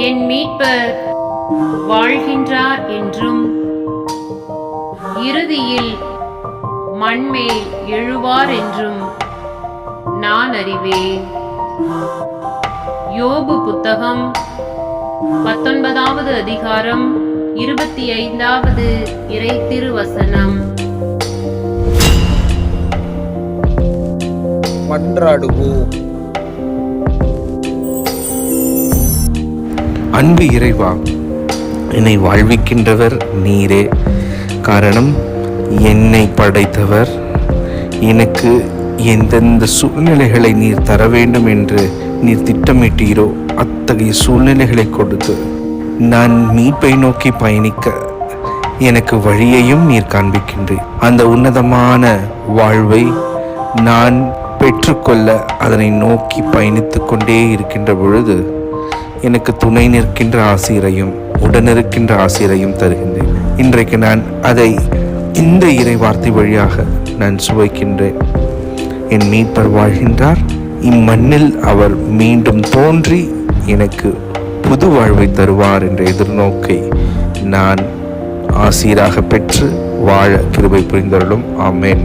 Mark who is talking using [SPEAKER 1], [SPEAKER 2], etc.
[SPEAKER 1] என் மீட்பர் வாழ்கின்றார் என்றும் இறுதியில் மண்மேல் எழுவார் என்றும் நான் அறிவேன். யோபு புத்தகம் 19வது அதிகாரம் 25வது இறை திருவசனம்.
[SPEAKER 2] மன்றாடுவோம்.
[SPEAKER 3] அன்பு இறைவா, என்னை வாழ்விக்கின்றவர் நீரே. காரணம், என்னை படைத்தவர். எனக்கு எந்தெந்த சூழ்நிலைகளை நீர் தர வேண்டும் என்று நீர் திட்டமிட்டீரோ அத்தகைய சூழ்நிலைகளை கொடுத்து நான் மீட்பை நோக்கி பயணிக்க எனக்கு வழியையும் நீர் காண்பிக்கின்றேன். அந்த உன்னதமான வாழ்வை நான் பெற்றுக்கொள்ள அதனை நோக்கி பயணித்து கொண்டே இருக்கின்ற பொழுது எனக்கு துணை நிற்கின்ற ஆசிரியரையும் உடனிருக்கின்ற ஆசிரியரையும் தருகின்றேன். இன்றைக்கு நான் அதை இந்த இறை வார்த்தை வழியாக நான் சுவைக்கின்றேன். என் மீட்பர் வாழ்கின்றார். இம்மண்ணில் அவர் மீண்டும் தோன்றி எனக்கு புது வாழ்வை தருவார் என்ற எதிர்நோக்கை நான் ஆசிரியராக பெற்று வாழ கிருபை புரிந்தருளும். ஆமென்.